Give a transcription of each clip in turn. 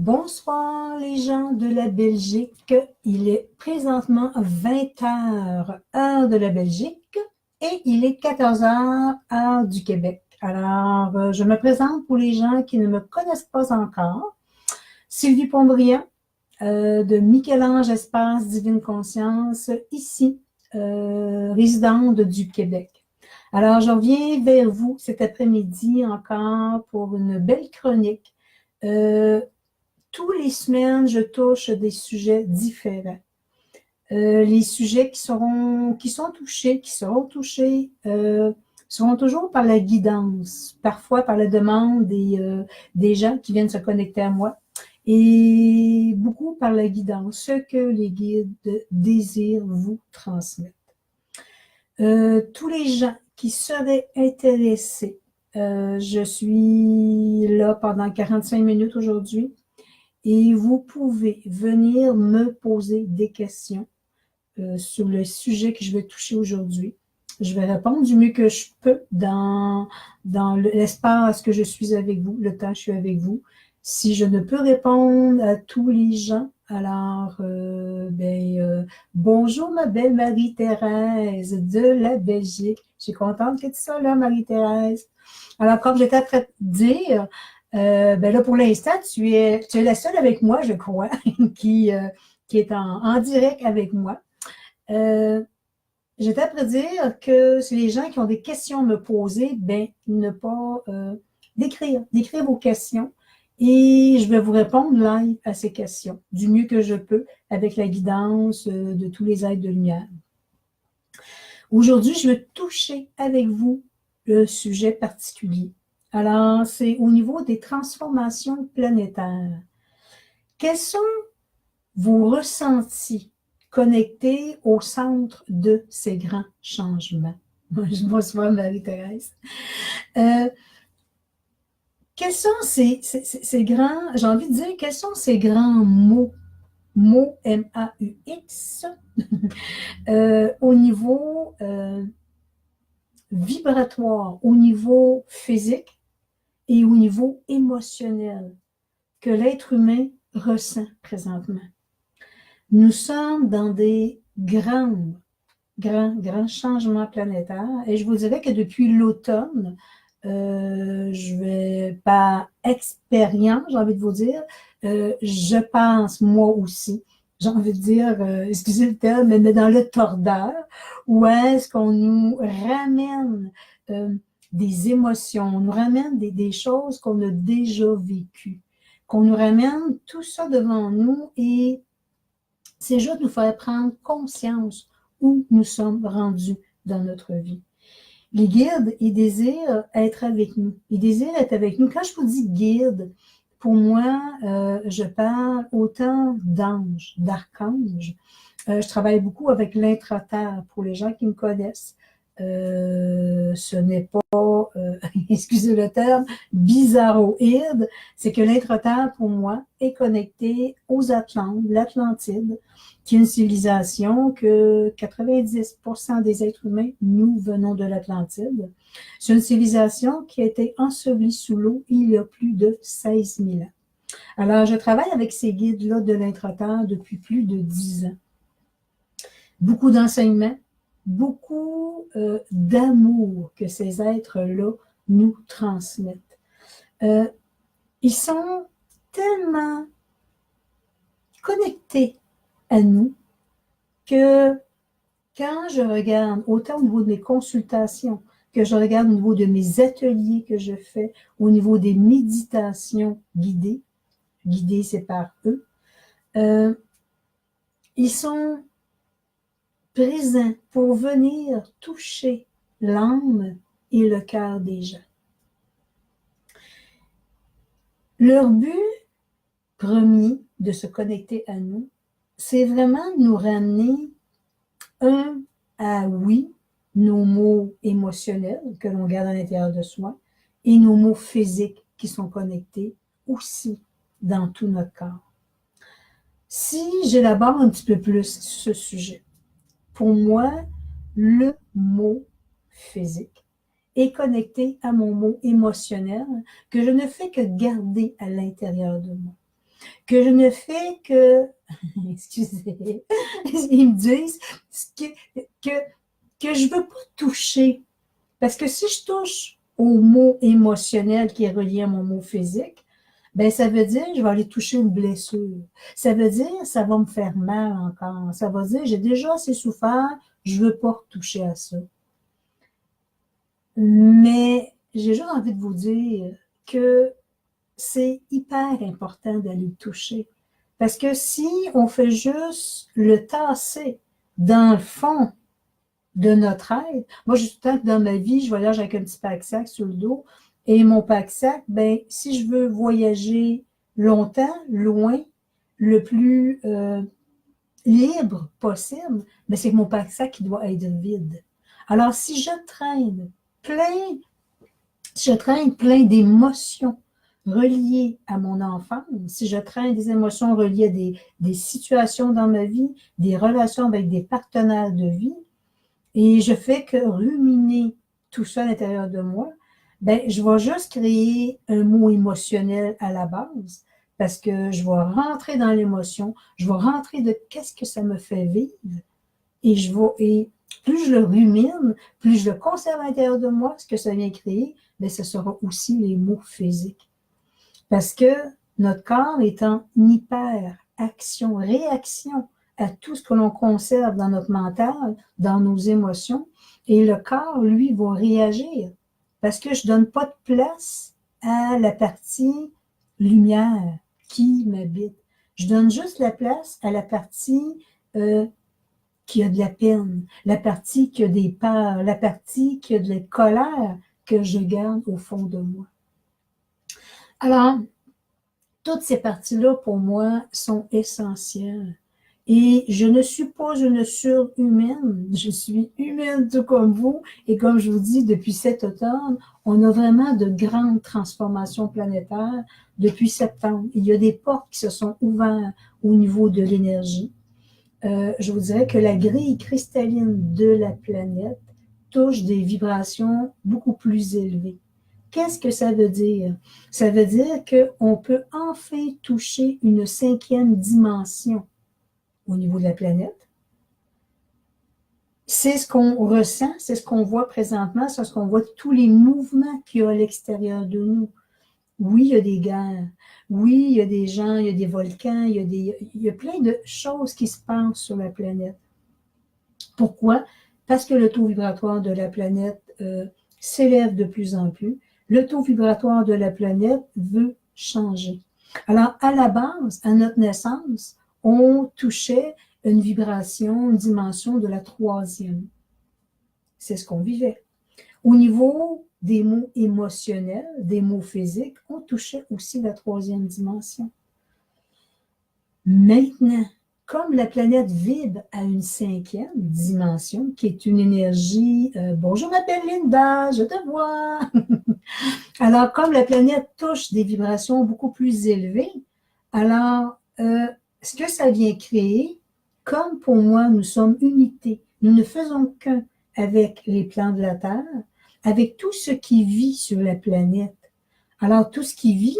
Bonsoir les gens de la Belgique. Il est présentement 20 heures, heure de la Belgique, et il est 14 heures, heure du Québec. Alors, je me présente pour les gens qui ne me connaissent pas encore. Sylvie Pombriand, de Michel-Ange Espace Divine Conscience, ici, résidente du Québec. Alors, je reviens vers vous cet après-midi encore pour une belle chronique. Tous les semaines, je touche des sujets différents. Les sujets qui seront touchés, qui seront touchés, seront toujours par la guidance, parfois par la demande des gens qui viennent se connecter à moi, et beaucoup par la guidance, ce que les guides désirent vous transmettre. Tous les gens qui seraient intéressés, je suis là pendant 45 minutes aujourd'hui. Et vous pouvez venir me poser des questions sur le sujet que je vais toucher aujourd'hui. Je vais répondre du mieux que je peux dans l'espace que je suis avec vous, le temps que je suis avec vous. Si je ne peux répondre à tous les gens, alors, bonjour ma belle Marie-Thérèse de la Belgique. Je suis contente que tu sois là, Marie-Thérèse. Alors, comme j'étais en train de dire, là, pour l'instant, tu es la seule avec moi, je crois, qui est en direct avec moi. J'étais à dire que si les gens qui ont des questions à me poser, ne pas d'écrire vos questions et je vais vous répondre live à ces questions, du mieux que je peux, avec la guidance de tous les êtres de lumière. Aujourd'hui, je vais toucher avec vous le sujet particulier. Alors, c'est au niveau des transformations planétaires. Quels sont vos ressentis connectés au centre de ces grands changements? Bonsoir, Marie-Thérèse. Quels sont ces grands, j'ai envie de dire, quels sont ces grands mots M-A-U-X, au niveau vibratoire, au niveau physique et au niveau émotionnel que l'être humain ressent présentement. Nous sommes dans des grands changements planétaires et je vous dirais que depuis l'automne, je vais par expérience, j'ai envie de vous dire, je pense moi aussi, j'ai envie de dire, excusez le terme, mais dans le tordeur, où est-ce qu'on nous ramène des émotions, on nous ramène des choses qu'on a déjà vécues, qu'on nous ramène tout ça devant nous et c'est juste nous faire prendre conscience où nous sommes rendus dans notre vie. Les guides, ils désirent être avec nous. Ils désirent être avec nous. Quand je vous dis guide, pour moi, je parle autant d'anges, d'archanges. Je travaille beaucoup avec l'intra-terre pour les gens qui me connaissent. Ce n'est pas, excusez le terme, bizarroïde, c'est que l'intra-terre, pour moi, est connecté aux Atlantes, l'Atlantide, qui est une civilisation que 90% des êtres humains, nous venons de l'Atlantide. C'est une civilisation qui a été ensevelie sous l'eau il y a plus de 16 000 ans. Alors, je travaille avec ces guides-là de l'intra-terre depuis plus de 10 ans. Beaucoup d'enseignements, beaucoup d'amour que ces êtres-là nous transmettent. Ils sont tellement connectés à nous que quand je regarde, autant au niveau de mes consultations, que je regarde au niveau de mes ateliers que je fais, au niveau des méditations guidées c'est par eux, ils sont présents pour venir toucher l'âme et le cœur des gens. Leur but premier de se connecter à nous, c'est vraiment de nous ramener oui, nos mots émotionnels que l'on garde à l'intérieur de soi et nos mots physiques qui sont connectés aussi dans tout notre corps. Si j'élabore un petit peu plus ce sujet, pour moi, le mot physique est connecté à mon mot émotionnel que je ne fais que garder à l'intérieur de moi. que je ne fais que, excusez, ils me disent que, que je ne veux pas toucher. Parce que si je touche au mot émotionnel qui est relié à mon mot physique, ben ça veut dire je vais aller toucher une blessure. Ça veut dire ça va me faire mal encore. Ça va dire j'ai déjà assez souffert, je veux pas toucher à ça. Mais j'ai juste envie de vous dire que c'est hyper important d'aller le toucher. Parce que si on fait juste le tasser dans le fond de notre être, moi, je tout le temps que dans ma vie, je voyage avec un petit pack-sac sur le dos. Et mon pack-sac, ben, si je veux voyager longtemps, loin, le plus libre possible, ben, c'est que mon pack-sac qui doit être vide. Alors, plein, si je traîne plein d'émotions reliées à mon enfance, si je traîne des émotions reliées à des situations dans ma vie, des relations avec des partenaires de vie, et je fais que ruminer tout ça à l'intérieur de moi, ben, je vais juste créer un mot émotionnel à la base parce que je vais rentrer dans l'émotion, je vais rentrer de qu'est-ce que ça me fait vivre et plus je le rumine, plus je le conserve à l'intérieur de moi, ce que ça vient créer, mais ce sera aussi les mots physiques. Parce que notre corps est en hyper-action, réaction à tout ce que l'on conserve dans notre mental, dans nos émotions, et le corps, lui, va réagir. Parce que je ne donne pas de place à la partie lumière qui m'habite. Je donne juste la place à la partie qui a de la peine, la partie qui a des peurs, la partie qui a de la colère que je garde au fond de moi. Alors, toutes ces parties-là, pour moi, sont essentielles. Et je ne suis pas une surhumaine, je suis humaine tout comme vous. Et comme je vous dis, depuis cet automne, on a vraiment de grandes transformations planétaires depuis septembre. Il y a des portes qui se sont ouvertes au niveau de l'énergie. Je vous dirais que la grille cristalline de la planète touche des vibrations beaucoup plus élevées. Qu'est-ce que ça veut dire? Ça veut dire qu'on peut enfin toucher une 5e dimension au niveau de la planète. C'est ce qu'on ressent, c'est ce qu'on voit présentement, c'est ce qu'on voit de tous les mouvements qu'il y a à l'extérieur de nous. Oui, il y a des guerres. Oui, il y a des gens, il y a des volcans, il y a plein de choses qui se passent sur la planète. Pourquoi? Parce que le taux vibratoire de la planète s'élève de plus en plus. Le taux vibratoire de la planète veut changer. Alors, à la base, à notre naissance, on touchait une vibration, une dimension de la 3e. C'est ce qu'on vivait. Au niveau des mots émotionnels, des mots physiques, on touchait aussi la 3e dimension. Maintenant, comme la planète vibre à une 5e dimension, qui est une énergie, bonjour, je m'appelle Linda, je te vois. Alors, comme la planète touche des vibrations beaucoup plus élevées, alors, ce que ça vient créer, comme pour moi, nous sommes unité, nous ne faisons qu'un avec les plans de la Terre, avec tout ce qui vit sur la planète. Alors, tout ce qui vit,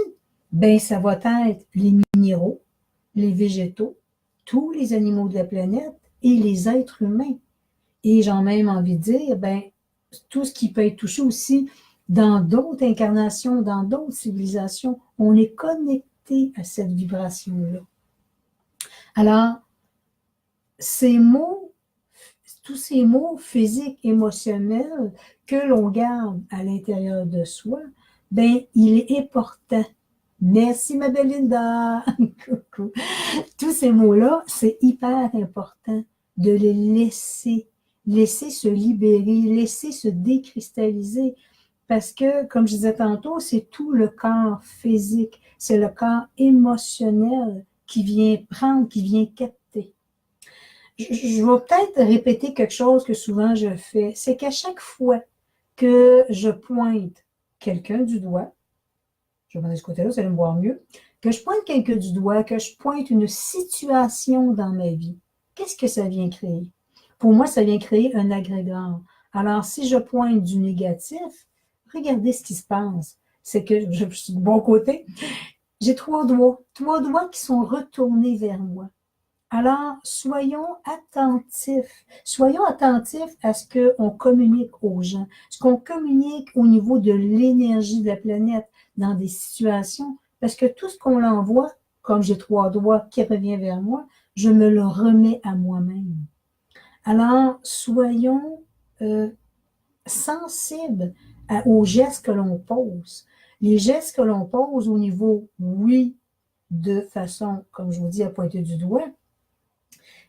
ben, ça va être les minéraux, les végétaux, tous les animaux de la planète et les êtres humains. Et j'ai même envie de dire, ben, tout ce qui peut être touché aussi dans d'autres incarnations, dans d'autres civilisations, on est connecté à cette vibration-là. Alors, ces mots, tous ces mots physiques, émotionnels que l'on garde à l'intérieur de soi, ben, il est important. Merci ma belle Linda. Coucou. Tous ces mots-là, c'est hyper important de les laisser se libérer, laisser se décristalliser. Parce que, comme je disais tantôt, c'est tout le corps physique, c'est le corps émotionnel qui vient prendre, qui vient capter. Je vais peut-être répéter quelque chose que souvent je fais, c'est qu'à chaque fois que je pointe quelqu'un du doigt, je vais aller de ce côté-là, ça va me voir mieux, que je pointe quelqu'un du doigt, que je pointe une situation dans ma vie, qu'est-ce que ça vient créer? Pour moi, ça vient créer un agrégant. Alors, si je pointe du négatif, regardez ce qui se passe. C'est que je suis de bon côté. J'ai trois doigts qui sont retournés vers moi. Alors, soyons attentifs à ce qu'on communique aux gens, ce qu'on communique au niveau de l'énergie de la planète dans des situations, parce que tout ce qu'on l'envoie, comme j'ai trois doigts qui revient vers moi, je me le remets à moi-même. Alors, soyons euh, sensibles aux gestes que l'on pose. Les gestes que l'on pose au niveau, oui, de façon, comme je vous dis, à pointer du doigt,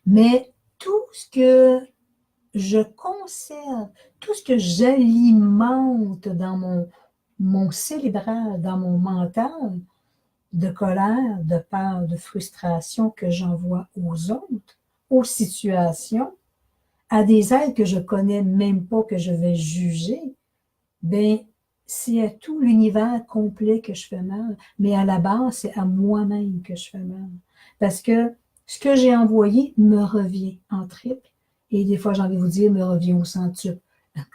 mais tout ce que je conserve, tout ce que j'alimente dans mon cérébral, dans mon mental, de colère, de peur, de frustration que j'envoie aux autres, aux situations, à des êtres que je connais même pas, que je vais juger, ben c'est à tout l'univers complet que je fais mal. Mais à la base, c'est à moi-même que je fais mal. Parce que ce que j'ai envoyé me revient en triple. Et des fois, j'ai envie de vous dire, me revient au centuple.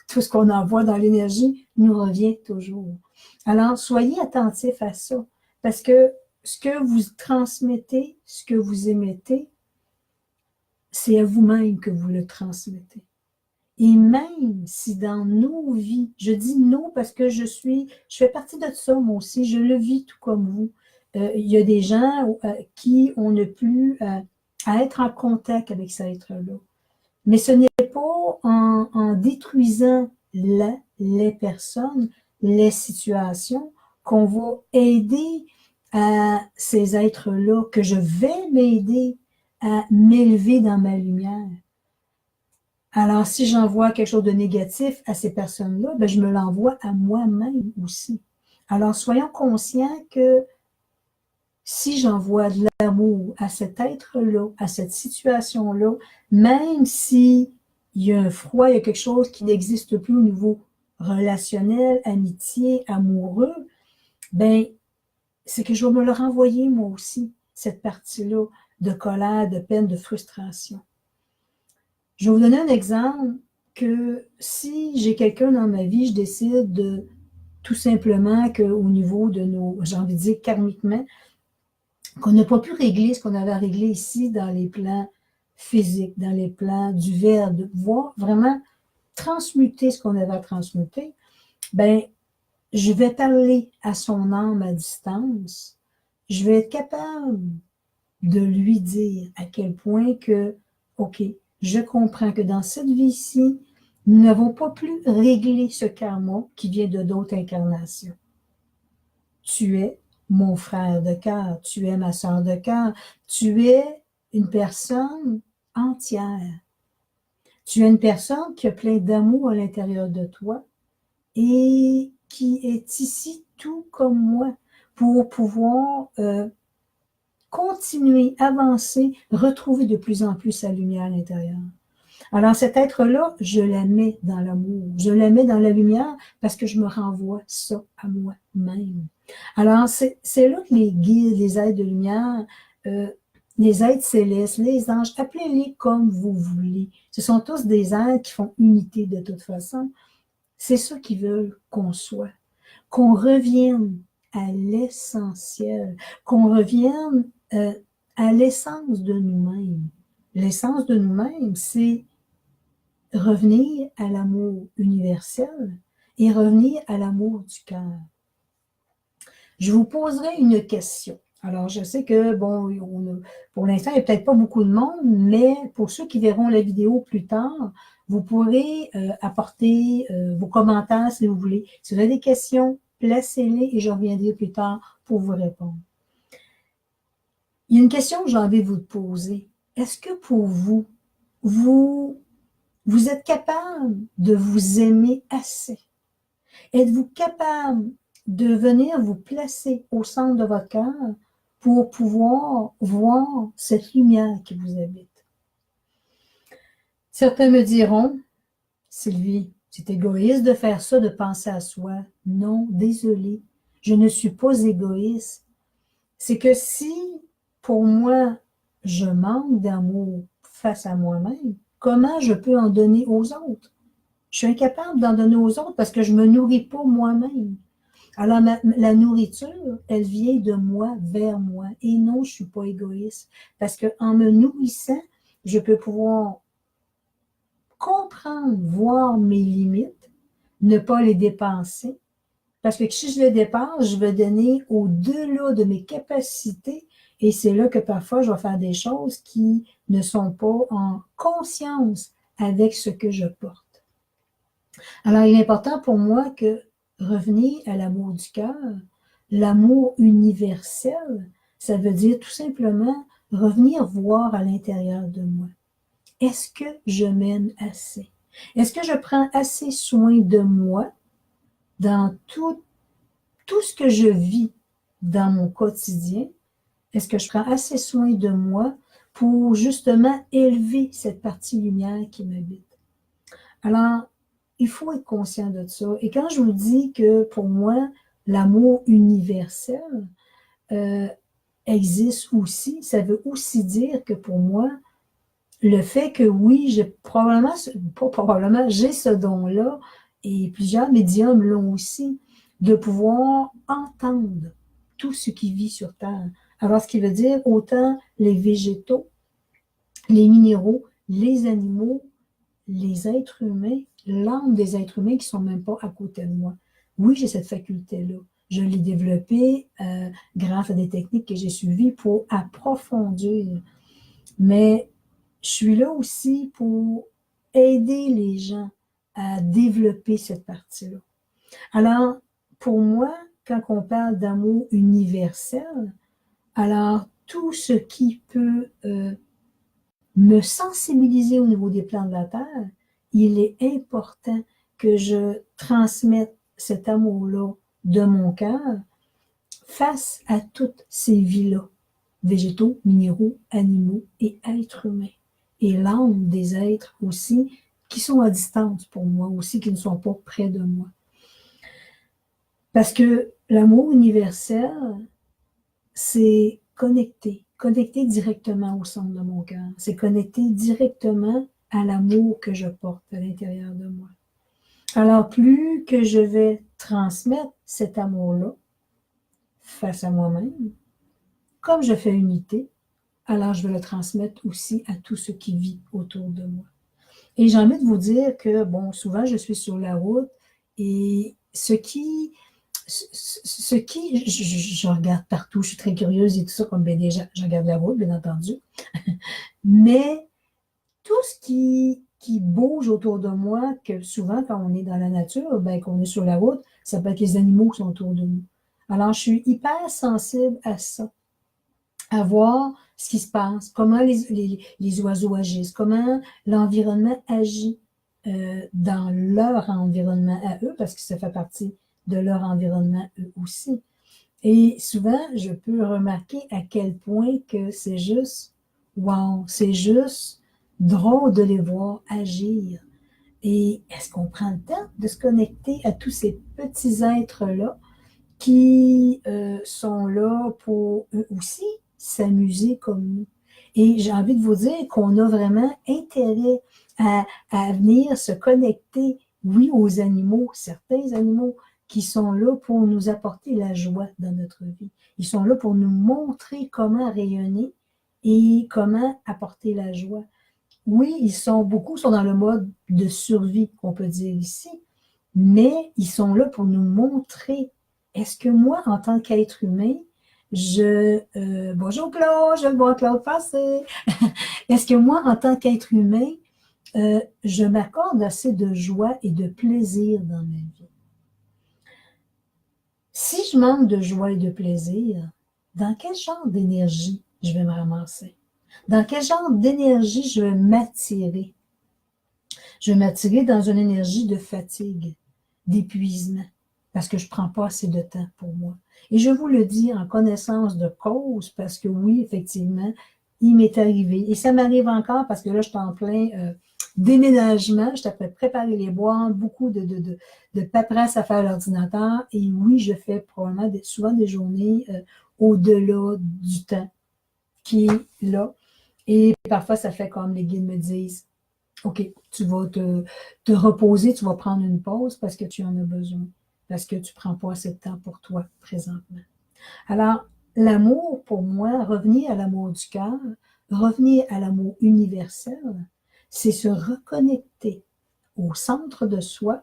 Tout ce qu'on envoie dans l'énergie nous revient toujours. Alors, soyez attentifs à ça. Parce que ce que vous transmettez, ce que vous émettez, c'est à vous-même que vous le transmettez. Et même si dans nos vies, je dis nous parce que je fais partie de ça moi aussi, je le vis tout comme vous. Il y a des gens qui ont ne plus à être en contact avec cet être-là. Mais ce n'est pas en détruisant les personnes, les situations, qu'on va aider à ces êtres-là, que je vais m'aider à m'élever dans ma lumière. Alors, si j'envoie quelque chose de négatif à ces personnes-là, ben, je me l'envoie à moi-même aussi. Alors, soyons conscients que si j'envoie de l'amour à cet être-là, à cette situation-là, même si il y a un froid, il y a quelque chose qui n'existe plus au niveau relationnel, amitié, amoureux, ben, c'est que je vais me le renvoyer moi aussi, cette partie-là de colère, de peine, de frustration. Je vais vous donner un exemple que si j'ai quelqu'un dans ma vie, je décide de tout simplement qu'au niveau de nos, j'ai envie de dire karmiquement, qu'on n'a pas pu régler ce qu'on avait à régler ici dans les plans physiques, dans les plans du verbe, de voir vraiment transmuter ce qu'on avait à transmuter, ben, je vais parler à son âme à distance. Je vais être capable de lui dire à quel point que, OK, je comprends que dans cette vie-ci, nous n'avons pas pu régler ce karma qui vient de d'autres incarnations. Tu es mon frère de cœur, tu es ma soeur de cœur, tu es une personne entière. Tu es une personne qui a plein d'amour à l'intérieur de toi et qui est ici tout comme moi pour pouvoir continuer, avancer, retrouver de plus en plus sa lumière à l'intérieur. Alors, cet être-là, je la mets dans l'amour, je la mets dans la lumière parce que je me renvoie ça à moi-même. Alors, c'est là que les guides, les êtres de lumière, les êtres célestes, les anges, appelez-les comme vous voulez. Ce sont tous des êtres qui font unité de toute façon. C'est ça qu'ils veulent qu'on soit, qu'on revienne à l'essentiel, qu'on revienne à l'essence de nous-mêmes. L'essence de nous-mêmes, c'est revenir à l'amour universel et revenir à l'amour du cœur. Je vous poserai une question. Alors, je sais que, bon, pour l'instant, il n'y a peut-être pas beaucoup de monde, mais pour ceux qui verront la vidéo plus tard, vous pourrez apporter vos commentaires si vous voulez. Si vous avez des questions, placez-les et je reviendrai plus tard pour vous répondre. Il y a une question que j'ai envie de vous poser. Est-ce que pour vous, vous êtes capable de vous aimer assez? Êtes-vous capable de venir vous placer au centre de votre cœur pour pouvoir voir cette lumière qui vous habite? Certains me diront, Sylvie, c'est égoïste de faire ça, de penser à soi. Non, désolé, je ne suis pas égoïste. C'est que si, pour moi, je manque d'amour face à moi-même, comment je peux en donner aux autres? Je suis incapable d'en donner aux autres parce que je ne me nourris pas moi-même. Alors, la nourriture, elle vient de moi vers moi. Et non, je ne suis pas égoïste. Parce qu'en me nourrissant, je peux pouvoir comprendre, voir mes limites, ne pas les dépenser. Parce que si je les dépense, je vais donner au-delà de mes capacités. Et c'est là que parfois, je vais faire des choses qui ne sont pas en conscience avec ce que je porte. Alors, il est important pour moi que revenir à l'amour du cœur, l'amour universel, ça veut dire tout simplement revenir voir à l'intérieur de moi. Est-ce que je m'aime assez? Est-ce que je prends assez soin de moi dans tout ce que je vis dans mon quotidien? Est-ce que je prends assez soin de moi pour justement élever cette partie lumière qui m'habite? Alors, il faut être conscient de ça. Et quand je vous dis que pour moi, l'amour universel euh, existe aussi, ça veut aussi dire que pour moi, le fait que oui, j'ai probablement, pas probablement, j'ai ce don-là, et plusieurs médiums l'ont aussi, de pouvoir entendre tout ce qui vit sur Terre. Alors, ce qui veut dire autant les végétaux, les minéraux, les animaux, les êtres humains, l'âme des êtres humains qui ne sont même pas à côté de moi. Oui, j'ai cette faculté-là. Je l'ai développée grâce à des techniques que j'ai suivies pour approfondir. Mais je suis là aussi pour aider les gens à développer cette partie-là. Alors, pour moi, quand on parle d'amour universel, alors tout ce qui peut me sensibiliser au niveau des plans de la Terre, il est important que je transmette cet amour-là de mon cœur face à toutes ces vies-là, végétaux, minéraux, animaux et êtres humains. Et l'âme des êtres aussi, qui sont à distance pour moi, aussi qui ne sont pas près de moi. Parce que l'amour universel, c'est connecté directement au centre de mon cœur. C'est connecté directement à l'amour que je porte à l'intérieur de moi. Alors, plus que je vais transmettre cet amour-là face à moi-même, comme je fais unité, alors je vais le transmettre aussi à tout ce qui vit autour de moi. Et j'ai envie de vous dire que, bon, souvent je suis sur la route et je regarde partout, je suis très curieuse et tout ça, comme bien des gens, je regarde la route, bien entendu, mais tout ce qui bouge autour de moi, que souvent quand on est dans la nature, ben, qu'on est sur la route, ça peut être les animaux qui sont autour de nous. Alors, je suis hyper sensible à ça, à voir ce qui se passe, comment les oiseaux agissent, comment l'environnement agit dans leur environnement à eux, parce que ça fait partie de leur environnement eux aussi. Et souvent, je peux remarquer à quel point que c'est juste, wow, c'est juste drôle de les voir agir. Et est-ce qu'on prend le temps de se connecter à tous ces petits êtres-là qui sont là pour eux aussi s'amuser comme nous? Et j'ai envie de vous dire qu'on a vraiment intérêt à venir se connecter, oui, aux animaux, certains animaux qui sont là pour nous apporter la joie dans notre vie. Ils sont là pour nous montrer comment rayonner et comment apporter la joie. Oui, beaucoup sont dans le mode de survie, qu'on peut dire ici, mais ils sont là pour nous montrer, est-ce que moi, en tant qu'être humain, bonjour Claude, je vois Claude passer. Est-ce que moi, en tant qu'être humain, je m'accorde assez de joie et de plaisir dans ma vie? Si je manque de joie et de plaisir, dans quel genre d'énergie je vais me ramasser? Dans quel genre d'énergie je vais m'attirer? Je vais m'attirer dans une énergie de fatigue, d'épuisement, parce que je ne prends pas assez de temps pour moi. Et je vous le dis en connaissance de cause, parce que oui, effectivement, il m'est arrivé. Et ça m'arrive encore parce que là, je suis en plein déménagement. Je suis après préparer les boîtes, beaucoup de paperasse à faire à l'ordinateur. Et oui, je fais probablement souvent des journées au-delà du temps qui est là. Et parfois, ça fait comme les guides me disent, OK, tu vas te reposer, tu vas prendre une pause parce que tu en as besoin. parce que tu ne prends pas assez de temps pour toi présentement. Alors, l'amour, pour moi, revenir à l'amour du cœur, revenir à l'amour universel, c'est se reconnecter au centre de soi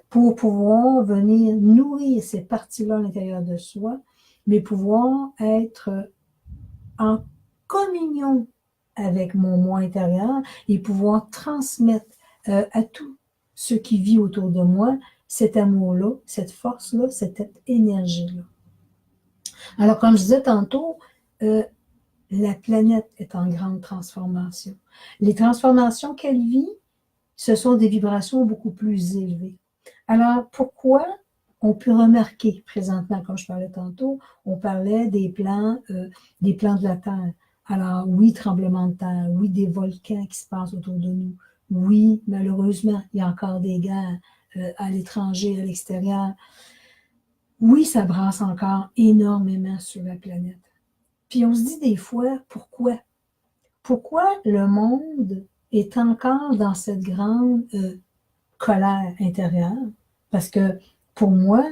pour pouvoir venir nourrir ces parties-là à l'intérieur de soi, mais pouvoir être en communion avec mon moi intérieur et pouvoir transmettre à tout ce qui vit autour de moi cet amour-là, cette force-là, cette énergie-là. Alors, comme je disais tantôt, la planète est en grande transformation. Les transformations qu'elle vit, ce sont des vibrations beaucoup plus élevées. Alors, pourquoi on peut remarquer présentement, comme je parlais tantôt, on parlait des plans de la Terre. Alors, oui, tremblement de terre, oui, des volcans qui se passent autour de nous. Oui, malheureusement, il y a encore des guerres à l'étranger, à l'extérieur. Oui, ça brasse encore énormément sur la planète. Puis on se dit des fois, pourquoi? Pourquoi le monde est encore dans cette grande colère intérieure? Parce que pour moi,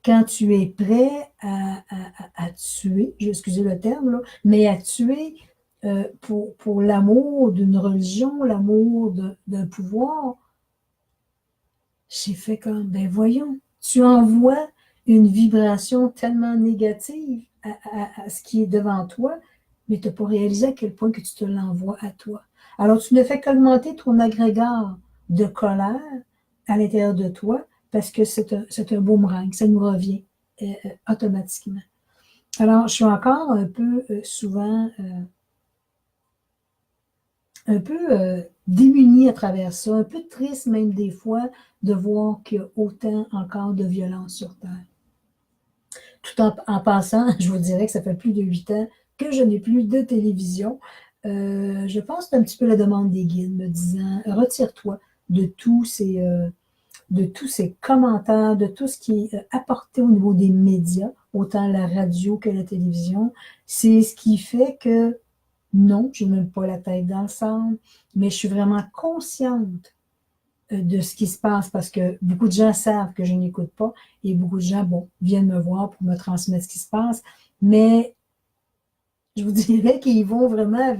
quand tu es prêt à tuer, excusez le terme, là, mais à tuer pour l'amour d'une religion, l'amour d'un pouvoir, j'ai fait comme, ben voyons, tu envoies une vibration tellement négative à ce qui est devant toi, mais tu n'as pas réalisé à quel point que tu te l'envoies à toi. Alors, tu ne fais qu'augmenter ton agrégat de colère à l'intérieur de toi parce que c'est un boomerang, ça nous revient automatiquement. Alors, je suis encore un peu souvent un peu démunie à travers ça, un peu triste même des fois de voir qu'il y a autant encore de violence sur Terre. Tout en passant, je vous dirais que ça fait plus de 8 ans que je n'ai plus de télévision. Je pense que c'est un petit peu la demande des guides me disant retire-toi de tous ces commentaires, de tout ce qui est apporté au niveau des médias, autant la radio que la télévision. C'est ce qui fait que non, je ne mets pas la tête dans le sable, mais je suis vraiment consciente de ce qui se passe parce que beaucoup de gens savent que je n'écoute pas et beaucoup de gens, bon, viennent me voir pour me transmettre ce qui se passe, mais je vous dirais qu'ils vont vraiment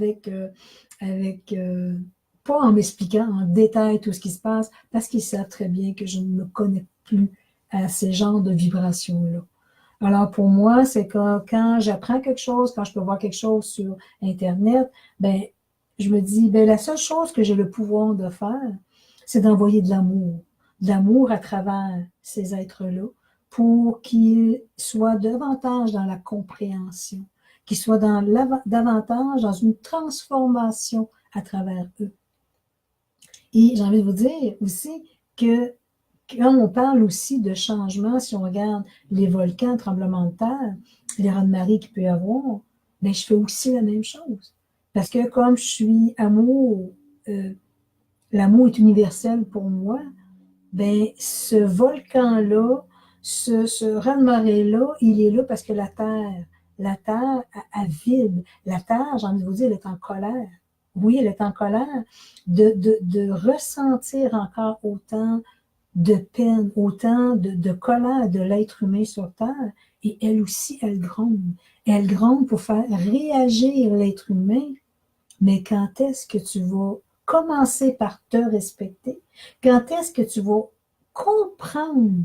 pas en m'expliquant en détail tout ce qui se passe parce qu'ils savent très bien que je ne me connecte plus à ces genres de vibrations-là. Alors pour moi, c'est que quand j'apprends quelque chose, quand je peux voir quelque chose sur Internet, ben je me dis, ben la seule chose que j'ai le pouvoir de faire, c'est d'envoyer de l'amour à travers ces êtres-là, pour qu'ils soient davantage dans la compréhension, qu'ils soient davantage dans une transformation à travers eux. Et j'ai envie de vous dire aussi que quand on parle aussi de changement, si on regarde les volcans, tremblements de terre, les raz-de-marée qu'il peut y avoir, ben, je fais aussi la même chose. Parce que comme je suis amour, l'amour est universel pour moi, ben, ce volcan-là, ce raz-de-marée-là, il est là parce que la Terre, elle vibre. La Terre, j'ai envie de vous dire, elle est en colère. Oui, elle est en colère de ressentir encore autant de peine, autant de colère de l'être humain sur Terre, et elle aussi, elle gronde. Elle gronde pour faire réagir l'être humain, mais quand est-ce que tu vas commencer par te respecter? Quand est-ce que tu vas comprendre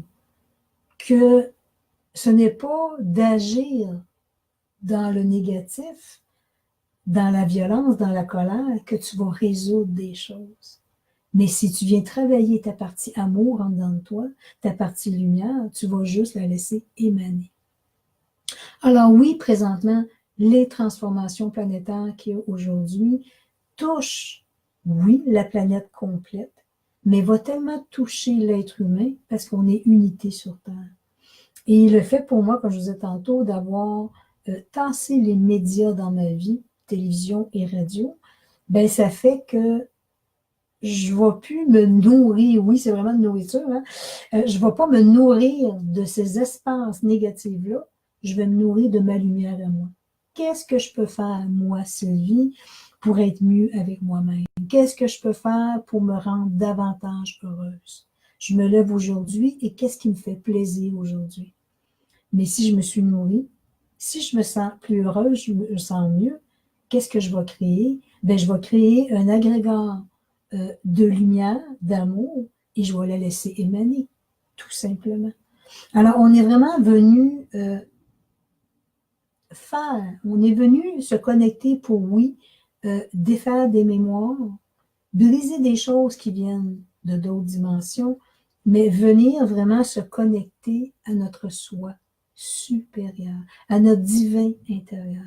que ce n'est pas d'agir dans le négatif, dans la violence, dans la colère, que tu vas résoudre des choses? Mais si tu viens travailler ta partie amour en dedans de toi, ta partie lumière, tu vas juste la laisser émaner. Alors oui, présentement, les transformations planétaires qu'il y a aujourd'hui touchent, oui, la planète complète, mais va tellement toucher l'être humain parce qu'on est unité sur Terre. Et le fait pour moi, comme je vous disais tantôt, d'avoir tassé les médias dans ma vie, télévision et radio, ben ça fait que je ne vais plus me nourrir, oui, c'est vraiment de nourriture, hein? Je ne vais pas me nourrir de ces espaces négatifs-là, je vais me nourrir de ma lumière à moi. Qu'est-ce que je peux faire, moi, Sylvie, pour être mieux avec moi-même? Qu'est-ce que je peux faire pour me rendre davantage heureuse? Je me lève aujourd'hui et qu'est-ce qui me fait plaisir aujourd'hui? Mais si je me suis nourrie, si je me sens plus heureuse, je me sens mieux, qu'est-ce que je vais créer? Ben, je vais créer un agrégat de lumière, d'amour, et je vais la laisser émaner, tout simplement. Alors, on est vraiment venu on est venu se connecter pour, oui, défaire des mémoires, briser des choses qui viennent de d'autres dimensions, mais venir vraiment se connecter à notre soi supérieur, à notre divin intérieur.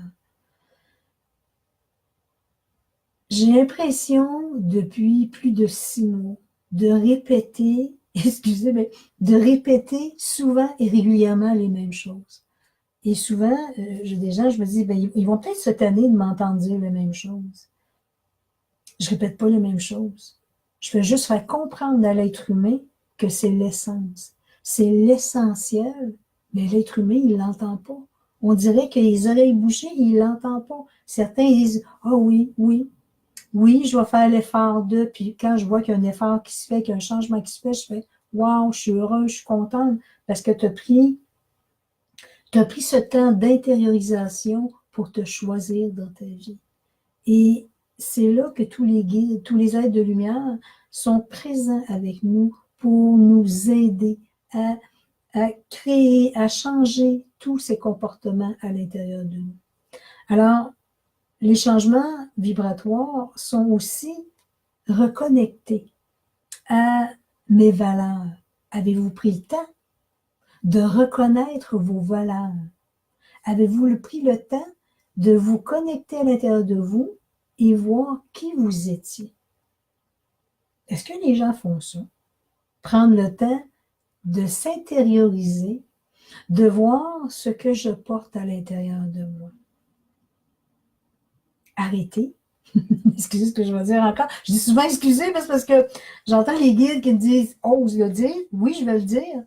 J'ai l'impression, depuis plus de 6 mois, de répéter, excusez, mais de répéter souvent et régulièrement les mêmes choses. Et souvent, j'ai des gens, je me dis, ben, ils vont peut-être se tanner de m'entendre dire les mêmes choses. Je répète pas les mêmes choses. Je veux juste faire comprendre à l'être humain que c'est l'essence. C'est l'essentiel, mais l'être humain, il l'entend pas. On dirait que les oreilles bouchées, il l'entend pas. Certains disent, ah oui, oui, oui, je vais faire l'effort de, puis quand je vois qu'il y a un effort qui se fait, qu'il y a un changement qui se fait, je fais, waouh, je suis heureuse, je suis contente, parce que tu as pris ce temps d'intériorisation pour te choisir dans ta vie. Et c'est là que tous les guides, tous les êtres de lumière sont présents avec nous pour nous aider à créer, à changer tous ces comportements à l'intérieur de nous. Alors, les changements vibratoires sont aussi reconnectés à mes valeurs. Avez-vous pris le temps de reconnaître vos valeurs? Avez-vous pris le temps de vous connecter à l'intérieur de vous et voir qui vous étiez? Est-ce que les gens font ça? Prendre le temps de s'intérioriser, de voir ce que je porte à l'intérieur de moi. Arrêtez. Excusez ce que je vais dire encore. Je dis souvent excusez parce que j'entends les guides qui me disent ose le dire. Oui, je vais le dire.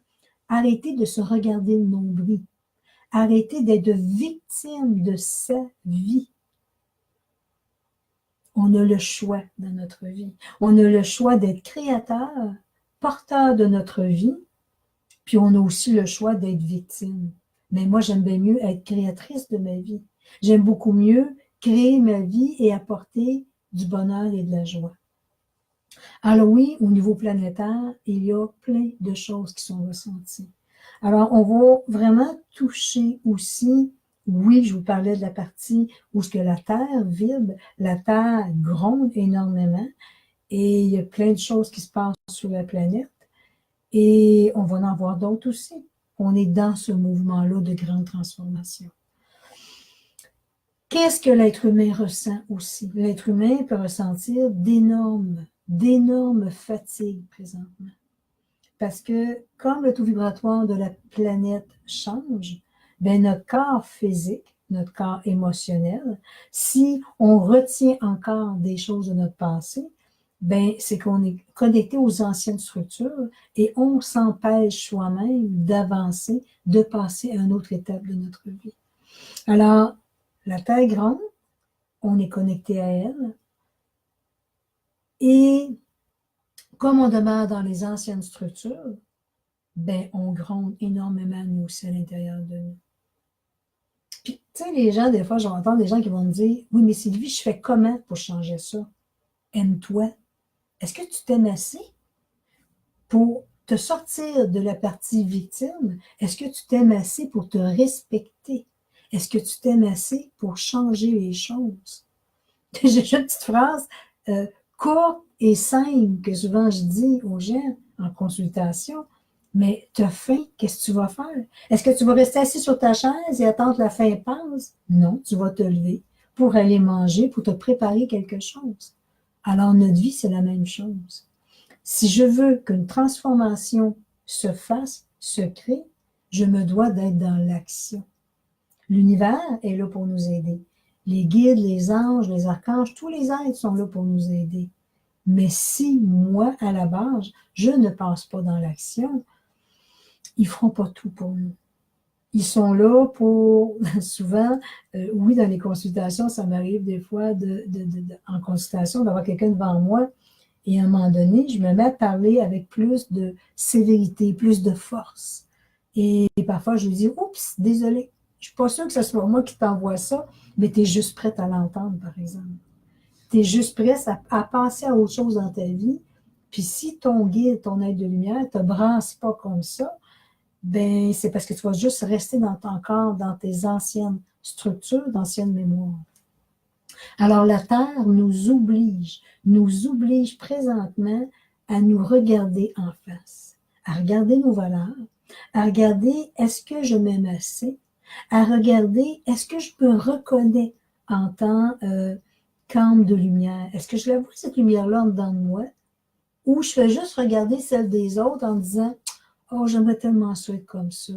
Arrêtez de se regarder le nombril. Arrêtez d'être victime de sa vie. On a le choix dans notre vie. On a le choix d'être créateur, porteur de notre vie, puis on a aussi le choix d'être victime. Mais moi, j'aime bien mieux être créatrice de ma vie. J'aime beaucoup mieux créer ma vie et apporter du bonheur et de la joie. Alors oui, au niveau planétaire, il y a plein de choses qui sont ressenties. Alors, on va vraiment toucher aussi, oui, je vous parlais de la partie où ce que la Terre vibre, la Terre gronde énormément et il y a plein de choses qui se passent sur la planète et on va en voir d'autres aussi. On est dans ce mouvement-là de grande transformation. Qu'est-ce que l'être humain ressent aussi? L'être humain peut ressentir d'énormes fatigues présentement. Parce que comme le taux vibratoire de la planète change, ben notre corps physique, notre corps émotionnel, si on retient encore des choses de notre passé, ben c'est qu'on est connecté aux anciennes structures et on s'empêche soi-même d'avancer, de passer à une autre étape de notre vie. Alors, la Terre grande, on est connecté à elle et comme on demeure dans les anciennes structures, ben, on gronde énormément, nous aussi, à l'intérieur de nous. Puis, tu sais, les gens, des fois, j'entends des gens qui vont me dire, oui, mais Sylvie, je fais comment pour changer ça? Aime-toi. Est-ce que tu t'aimes assez pour te sortir de la partie victime? Est-ce que tu t'aimes assez pour te respecter? Est-ce que tu t'aimes assez pour changer les choses? J'ai une petite phrase courte et simple que souvent je dis aux gens en consultation. Mais tu as faim, qu'est-ce que tu vas faire? Est-ce que tu vas rester assis sur ta chaise et attendre que la faim passe? Non, tu vas te lever pour aller manger, pour te préparer quelque chose. Alors, notre vie, c'est la même chose. Si je veux qu'une transformation se fasse, se crée, je me dois d'être dans l'action. L'univers est là pour nous aider. Les guides, les anges, les archanges, tous les êtres sont là pour nous aider. Mais si moi, à la base, je ne passe pas dans l'action, ils ne feront pas tout pour nous. Ils sont là pour, souvent, oui, dans les consultations, ça m'arrive des fois en consultation d'avoir quelqu'un devant moi Et à un moment donné, je me mets à parler avec plus de sévérité, plus de force. Et parfois, je lui dis, oups, désolé, je suis pas sûre que ce soit moi qui t'envoie ça, mais tu es juste prête à l'entendre, par exemple. Tu es juste prête à penser à autre chose dans ta vie. Puis si ton guide, ton aide de lumière, te brasse pas comme ça, ben c'est parce que tu vas juste rester dans ton corps, dans tes anciennes structures, d'anciennes mémoires. Alors la Terre nous oblige présentement à nous regarder en face, à regarder nos valeurs, à regarder est-ce que je m'aime assez, à regarder est-ce que je me reconnais en tant qu'âme de lumière. Est-ce que je la vois cette lumière-là en dedans de moi ou je fais juste regarder celle des autres en disant oh, j'aimerais tellement ça être comme ça.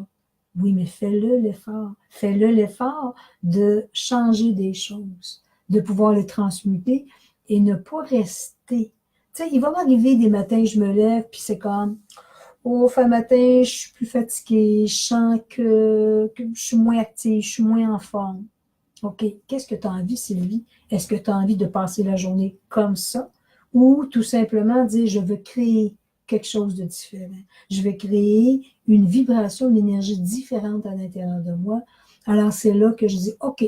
Oui, mais fais-le l'effort. Fais-le l'effort de changer des choses, de pouvoir les transmuter et ne pas rester. Tu sais, il va m'arriver des matins, je me lève, puis c'est comme, oh, fin matin, je suis plus fatiguée, je sens que je suis moins active, je suis moins en forme. OK, qu'est-ce que tu as envie, Sylvie? Est-ce que tu as envie de passer la journée comme ça? Ou tout simplement dire, je veux créer quelque chose de différent. Je vais créer une vibration, une énergie différente à l'intérieur de moi. Alors, c'est là que je dis, OK,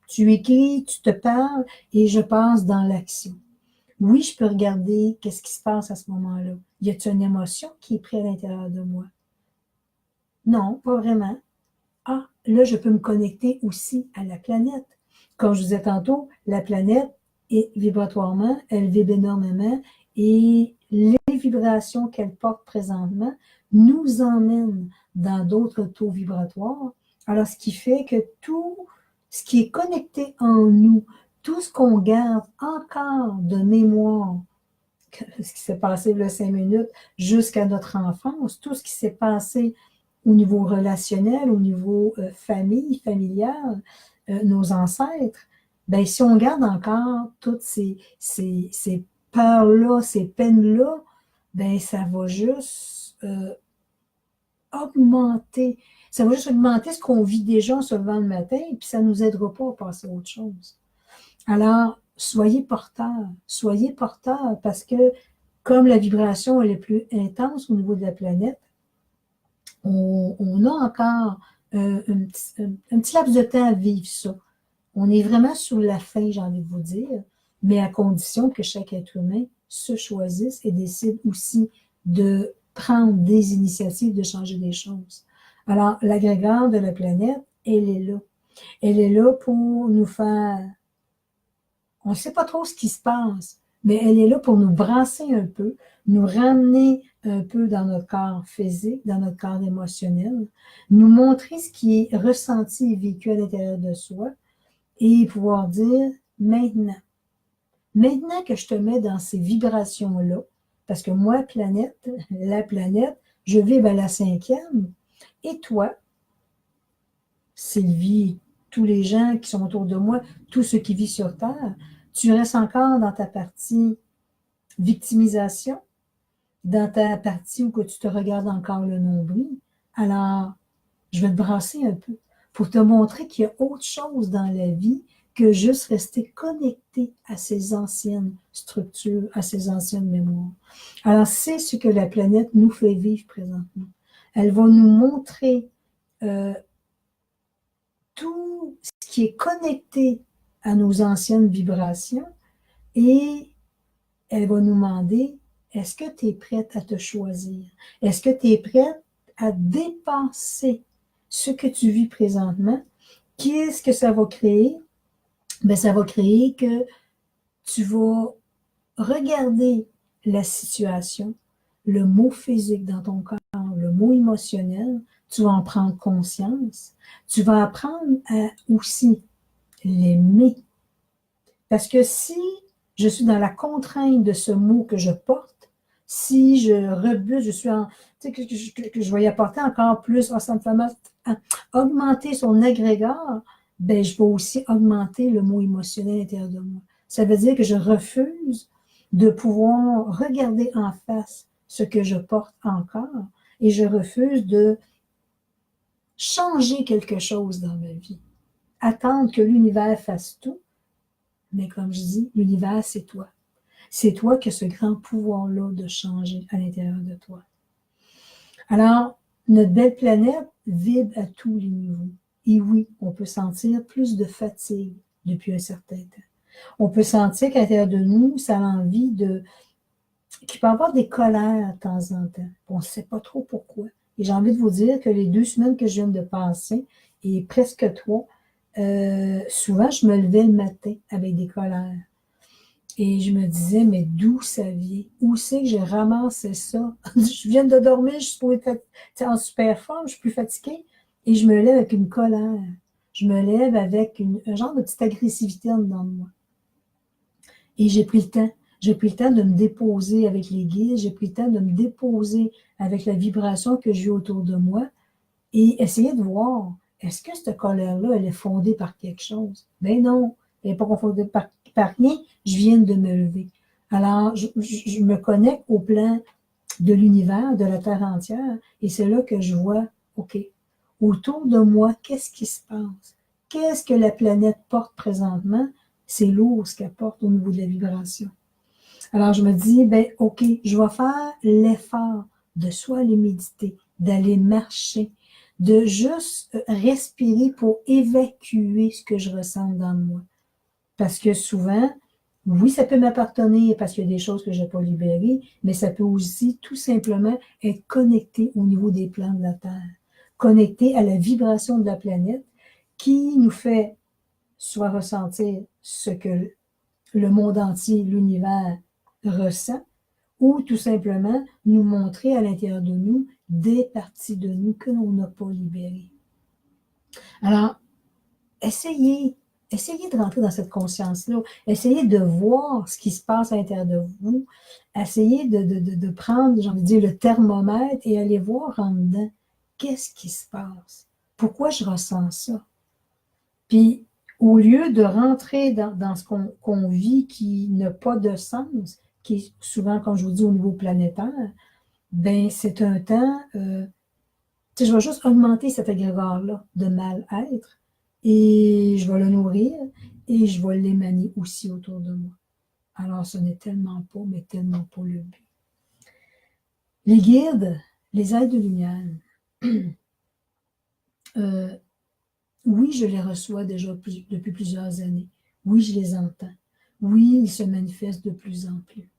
tu écris, tu te parles et je passe dans l'action. Oui, je peux regarder qu'est-ce qui se passe à ce moment-là. Y a-t-il une émotion qui est prise à l'intérieur de moi? Non, pas vraiment. Ah, là, je peux me connecter aussi à la planète. Comme je vous disais tantôt, la planète est vibratoirement, elle vibre énormément et les vibrations qu'elle porte présentement nous emmènent dans d'autres taux vibratoires. Alors, ce qui fait que tout ce qui est connecté en nous, tout ce qu'on garde encore de mémoire, ce qui s'est passé il y a 5 minutes jusqu'à notre enfance, tout ce qui s'est passé au niveau relationnel, au niveau famille, familial, nos ancêtres, ben, si on garde encore toutes ces peurs-là, ces peines-là, ben, ça va juste augmenter. Ça va juste augmenter ce qu'on vit déjà en se levant le matin, et puis ça ne nous aidera pas à passer à autre chose. Alors, soyez porteur, parce que comme la vibration elle est plus intense au niveau de la planète, on a encore un petit laps de temps à vivre ça. On est vraiment sur la fin, j'ai envie de vous dire, mais à condition que chaque être humain se choisisse et décide aussi de prendre des initiatives, de changer des choses. Alors, l'agrégeur de la planète, elle est là. Elle est là pour nous faire on ne sait pas trop ce qui se passe, mais elle est là pour nous brasser un peu, nous ramener un peu dans notre corps physique, dans notre corps émotionnel, nous montrer ce qui est ressenti et vécu à l'intérieur de soi et pouvoir dire maintenant, maintenant que je te mets dans ces vibrations-là, parce que moi, planète, la planète, je vibre à la 5e, et toi, Sylvie, tous les gens qui sont autour de moi, tous ceux qui vivent sur Terre, tu restes encore dans ta partie victimisation, dans ta partie où que tu te regardes encore le nombril. Alors, je vais te brasser un peu pour te montrer qu'il y a autre chose dans la vie que juste rester connecté à ces anciennes structures, à ces anciennes mémoires. Alors, c'est ce que la planète nous fait vivre présentement. Elle va nous montrer euh, tout ce qui est connecté à nos anciennes vibrations et elle va nous demander, est-ce que tu es prête à te choisir? Est-ce que tu es prête à dépasser ce que tu vis présentement? Qu'est-ce que ça va créer? Bien, ça va créer que tu vas regarder la situation, le mot physique dans ton corps, le mot émotionnel, tu vas en prendre conscience. Tu vas apprendre à aussi l'aimer. Parce que si je suis dans la contrainte de ce mot que je porte, si je rebute, je suis en, tu sais, que je vais y apporter encore plus, oh, ça me fait mal, augmenter son agrégore, ben, je vais aussi augmenter le mot émotionnel à l'intérieur de moi. Ça veut dire que je refuse de pouvoir regarder en face ce que je porte encore et je refuse de changer quelque chose dans ma vie. Attendre que l'univers fasse tout, mais comme je dis, l'univers, c'est toi. C'est toi qui as ce grand pouvoir-là de changer à l'intérieur de toi. Alors, notre belle planète vibre à tous les niveaux. Et oui, on peut sentir plus de fatigue depuis un certain temps. On peut sentir qu'à l'intérieur de nous, ça a envie de... qu'il peut y avoir des colères de temps en temps. On ne sait pas trop pourquoi. Et j'ai envie de vous dire que les 2 semaines que je viens de passer, et presque 3, souvent je me levais le matin avec des colères. Et je me disais, mais d'où ça vient? Où c'est que j'ai ramassé ça? Je viens de dormir, je suis en super forme, je suis plus fatiguée. Et je me lève avec une colère. Je me lève avec un genre de petite agressivité en dedans de moi. Et j'ai pris le temps. J'ai pris le temps de me déposer avec les guides, j'ai pris le temps de me déposer avec la vibration que j'ai autour de moi et essayer de voir, est-ce que cette colère-là, elle est fondée par quelque chose? Ben non, elle n'est pas fondée par rien, je viens de me lever. Alors, je me connecte au plan de l'univers, de la Terre entière, et c'est là que je vois, OK, autour de moi, qu'est-ce qui se passe? Qu'est-ce que la planète porte présentement? C'est lourd ce qu'elle porte au niveau de la vibration. Alors, je me dis, ben, OK, je vais faire l'effort de soit aller méditer, d'aller marcher, de juste respirer pour évacuer ce que je ressens dans moi. Parce que souvent, oui, ça peut m'appartenir parce qu'il y a des choses que je n'ai pas libérées, mais ça peut aussi tout simplement être connecté au niveau des plans de la Terre, connecté à la vibration de la planète qui nous fait soit ressentir ce que le monde entier, l'univers ressent, ou tout simplement nous montrer à l'intérieur de nous des parties de nous que l'on n'a pas libérées. Alors, essayez de rentrer dans cette conscience-là, essayez de voir ce qui se passe à l'intérieur de vous, essayez de prendre, j'ai envie de dire, le thermomètre et aller voir en dedans, qu'est-ce qui se passe? Pourquoi je ressens ça? Puis, au lieu de rentrer dans ce qu'on vit qui n'a pas de sens, qui est souvent, comme je vous dis, au niveau planétaire, ben c'est un temps, je vais juste augmenter cet égrégore-là de mal-être et je vais le nourrir et je vais l'émaner aussi autour de moi. Alors, ce n'est tellement pas, mais tellement pas le but. Les guides, les aides de lumière, oui, je les reçois déjà depuis plusieurs années. Oui, je les entends. Oui, ils se manifestent de plus en plus.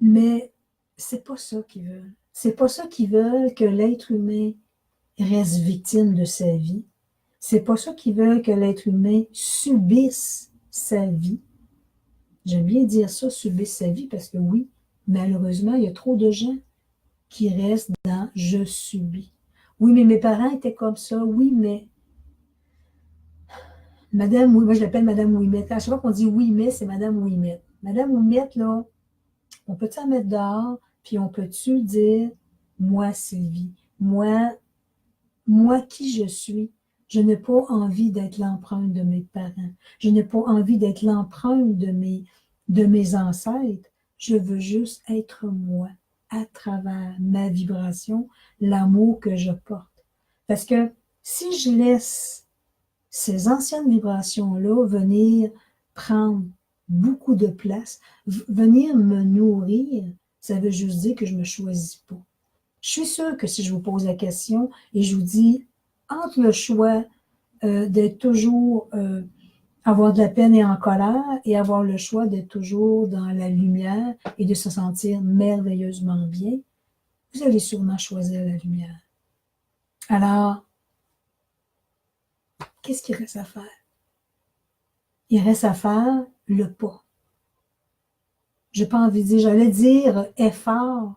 Mais c'est pas ça qu'ils veulent. C'est pas ça qu'ils veulent que l'être humain reste victime de sa vie. C'est pas ça qu'ils veulent que l'être humain subisse sa vie. J'aime bien dire ça, subisse sa vie, parce que oui, malheureusement, il y a trop de gens qui restent dans je subis. Oui, mais mes parents étaient comme ça. Oui, mais Madame, oui, moi je l'appelle Madame Ouimet. À chaque fois qu'on dit oui, mais c'est Madame Ouimet. Madame Ouimet, là, on peut-tu la mettre dehors, puis on peut-tu dire, moi, Sylvie, moi qui je suis, je n'ai pas envie d'être l'empreinte de mes parents. Je n'ai pas envie d'être l'empreinte de mes ancêtres. Je veux juste être moi, à travers ma vibration, l'amour que je porte. Parce que si je laisse ces anciennes vibrations-là venir prendre beaucoup de place, venir me nourrir, ça veut juste dire que je ne me choisis pas. Je suis sûre que si je vous pose la question et je vous dis, entre le choix d'être toujours, avoir de la peine et en colère et avoir le choix d'être toujours dans la lumière et de se sentir merveilleusement bien, vous allez sûrement choisir la lumière. Alors, qu'est-ce qu'il reste à faire? Il reste à faire le pas. J'ai pas envie de dire, j'allais dire effort,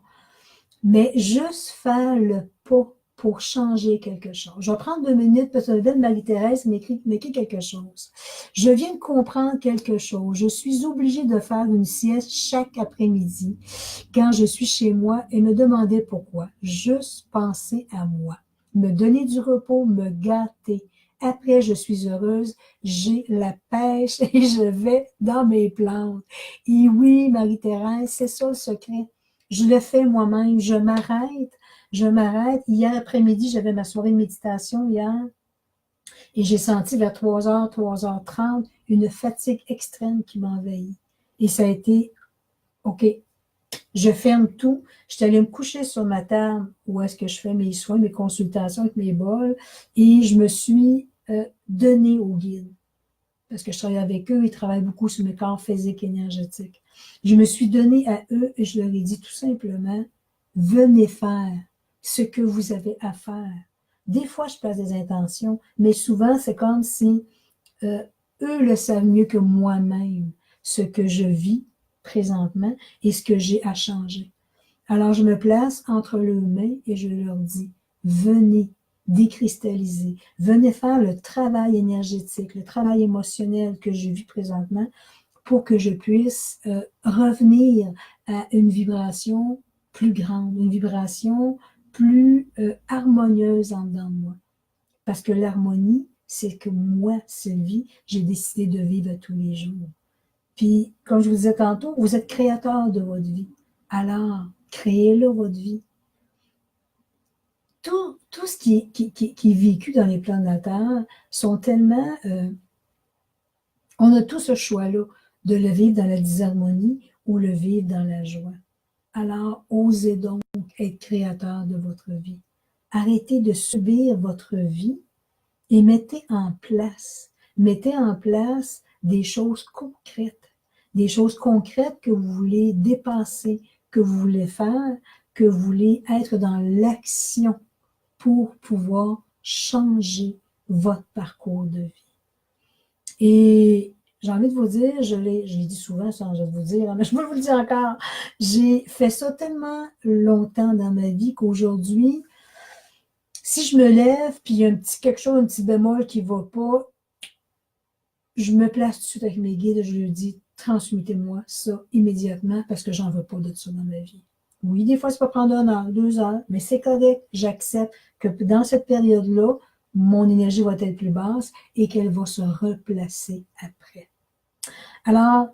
mais juste faire le pas pour changer quelque chose. Je vais prendre 2 minutes parce que Marie-Thérèse m'écrit quelque chose. Je viens de comprendre quelque chose. Je suis obligée de faire une sieste chaque après-midi quand je suis chez moi et me demander pourquoi. Juste penser à moi. Me donner du repos, me gâter. Après, je suis heureuse, j'ai la pêche et je vais dans mes plantes. Et oui, Marie-Thérèse, c'est ça le secret. Je le fais moi-même, je m'arrête. Hier après-midi, j'avais ma soirée de méditation hier et j'ai senti vers 3h, 3h30, une fatigue extrême qui m'envahit. Et ça a été, OK, je ferme tout. Je suis allée me coucher sur ma table où est-ce que je fais mes soins, mes consultations avec mes bols, et je me suis donnée au guide. Parce que je travaille avec eux, ils travaillent beaucoup sur mes corps physiques et énergétiques. Je me suis donnée à eux et je leur ai dit tout simplement, venez faire ce que vous avez à faire. Des fois, je place des intentions, mais souvent, c'est comme si euh, eux le savent mieux que moi-même, ce que je vis présentement et ce que j'ai à changer. Alors, je me place entre leurs mains et je leur dis, venez décristalliser, venez faire le travail énergétique, le travail émotionnel que je vis présentement pour que je puisse revenir à une vibration plus grande, une vibration plus harmonieuse en dedans de moi. Parce que l'harmonie, c'est que moi, Sylvie, j'ai décidé de vivre à tous les jours. Puis, comme je vous disais tantôt, vous êtes créateur de votre vie. Alors, créez-le votre vie. Tout ce qui est vécu dans les plans de la Terre sont tellement... on a tout ce choix-là de le vivre dans la disharmonie ou le vivre dans la joie. Alors, osez donc être créateur de votre vie. Arrêtez de subir votre vie et mettez en place des choses concrètes que vous voulez dépasser, que vous voulez faire, que vous voulez être dans l'action pour pouvoir changer votre parcours de vie. Et j'ai envie de vous dire, je l'ai dit souvent sans vous dire, mais je peux vous le dire encore, j'ai fait ça tellement longtemps dans ma vie qu'aujourd'hui, si je me lève, puis il y a un petit quelque chose, un petit bémol qui ne va pas, je me place tout de suite avec mes guides et je leur dis, transmettez-moi ça immédiatement parce que j'en veux pas de ça dans ma vie. Oui, des fois, ça peut prendre 1 heure, 2 heures, mais c'est correct. J'accepte que dans cette période-là, mon énergie va être plus basse et qu'elle va se replacer après. Alors,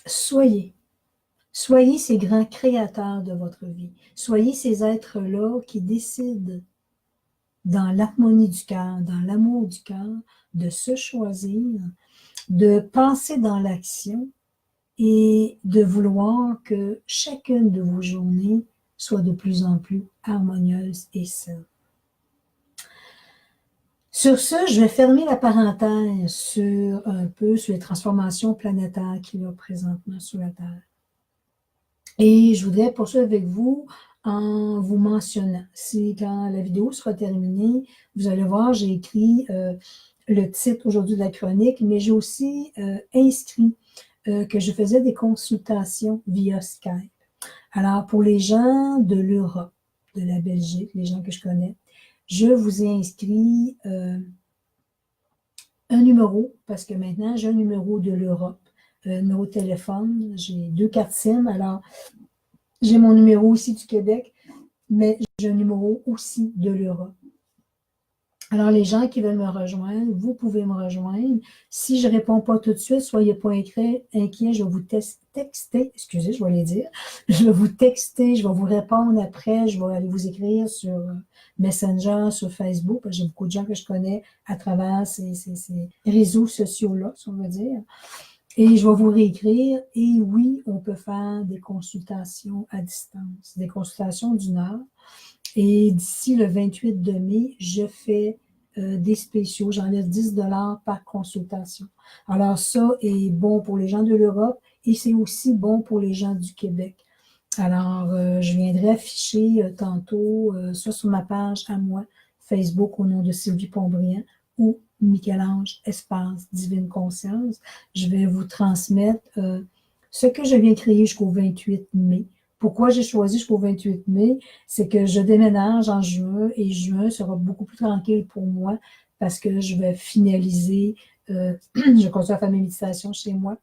soyez ces grands créateurs de votre vie. Soyez ces êtres-là qui décident dans l'harmonie du cœur, dans l'amour du cœur, de se choisir, de penser dans l'action et de vouloir que chacune de vos journées soit de plus en plus harmonieuse et saine. Sur ce, je vais fermer la parenthèse sur les transformations planétaires qu'il y a présentement sur la Terre. Et je voudrais poursuivre avec vous en vous mentionnant. C'est quand la vidéo sera terminée, vous allez voir, j'ai écrit le titre aujourd'hui de la chronique, mais j'ai aussi inscrit que je faisais des consultations via Skype. Alors, pour les gens de l'Europe, de la Belgique, les gens que je connais, je vous ai inscrit un numéro, parce que maintenant, j'ai un numéro de l'Europe, un numéro de téléphone, j'ai 2 cartes SIM, alors j'ai mon numéro aussi du Québec, mais j'ai un numéro aussi de l'Europe. Alors, les gens qui veulent me rejoindre, vous pouvez me rejoindre. Si je ne réponds pas tout de suite, soyez pas inquiets, je vais vous texter, excusez, je vais les dire. Je vais vous texter, je vais vous répondre après, je vais aller vous écrire sur Messenger, sur Facebook, parce que j'ai beaucoup de gens que je connais à travers ces réseaux sociaux-là, si on veut dire. Et je vais vous réécrire. Et oui, on peut faire des consultations à distance, des consultations d'1 heure. Et d'ici le 28 de mai, je fais des spéciaux. J'enlève 10 $ par consultation. Alors ça est bon pour les gens de l'Europe et c'est aussi bon pour les gens du Québec. Alors, je viendrai afficher tantôt, soit sur ma page à moi, Facebook au nom de Sylvie Pontbriand ou Michel-Ange Espace Divine Conscience. Je vais vous transmettre ce que je viens créer jusqu'au 28 mai. Pourquoi j'ai choisi jusqu'au 28 mai? C'est que je déménage en juin et juin sera beaucoup plus tranquille pour moi parce que je vais finaliser, je continue à faire mes méditations chez moi,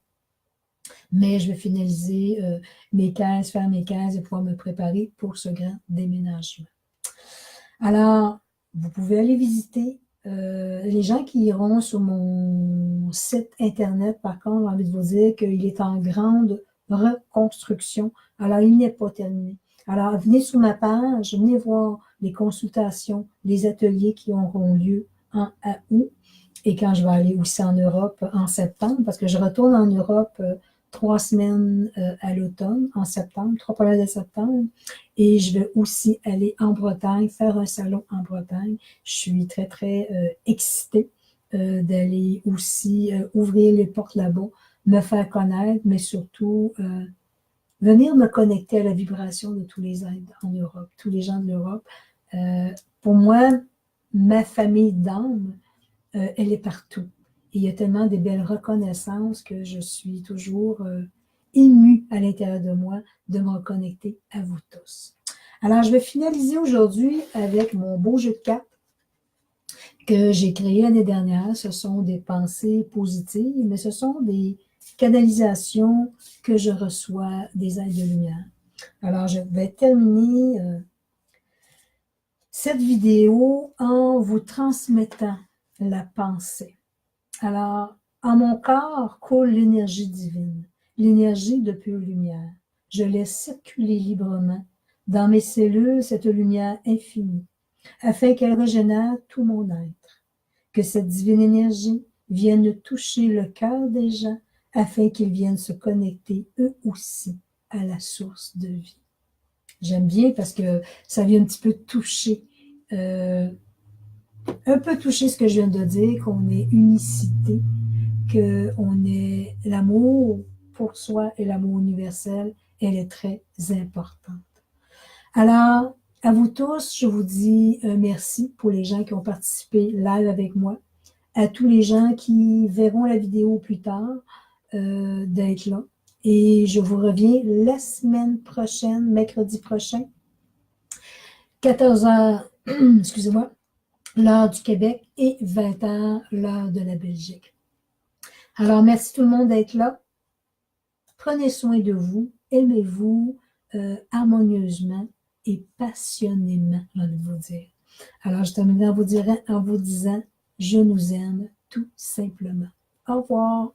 mais je vais finaliser mes caisses, faire mes caisses et pouvoir me préparer pour ce grand déménagement. Alors, vous pouvez aller visiter. Les gens qui iront sur mon site internet, par contre, j'ai envie de vous dire qu'il est en grande reconstruction. Alors, il n'est pas terminé. Alors, venez sur ma page, venez voir les consultations, les ateliers qui auront lieu en août. et quand je vais aller aussi en Europe en septembre, parce que je retourne en Europe 3 semaines à l'automne, en septembre, 3 premières de septembre, et je vais aussi aller en Bretagne, faire un salon en Bretagne. Je suis très, très excitée d'aller aussi ouvrir les portes là-bas, me faire connaître, mais surtout venir me connecter à la vibration de tous les êtres en Europe, tous les gens de l'Europe. Pour moi, ma famille d'âme, elle est partout. Et il y a tellement de belles reconnaissances que je suis toujours émue à l'intérieur de moi de me reconnecter à vous tous. Alors, je vais finaliser aujourd'hui avec mon beau jeu de cartes que j'ai créé l'année dernière. Ce sont des pensées positives, mais ce sont des canalisations que je reçois des aides de lumière. Alors, je vais terminer cette vidéo en vous transmettant la pensée. Alors, en mon corps coule l'énergie divine, l'énergie de pure lumière. Je laisse circuler librement dans mes cellules cette lumière infinie, afin qu'elle régénère tout mon être. Que cette divine énergie vienne toucher le cœur des gens, afin qu'ils viennent se connecter eux aussi à la source de vie. J'aime bien parce que ça vient un petit peu toucher, un peu toucher ce que je viens de dire, qu'on est unicité, qu'on est l'amour pour soi et l'amour universel, elle est très importante. Alors, à vous tous, je vous dis merci pour les gens qui ont participé live avec moi, à tous les gens qui verront la vidéo plus tard, d'être là. Et je vous reviens la semaine prochaine, mercredi prochain, 14 heures, excusez-moi, l'heure du Québec et 20 heures, l'heure de la Belgique. Alors, merci tout le monde d'être là. Prenez soin de vous, aimez-vous harmonieusement et passionnément, j'ai envie de vous dire. Alors, je termine en vous disant, je nous aime tout simplement. Au revoir.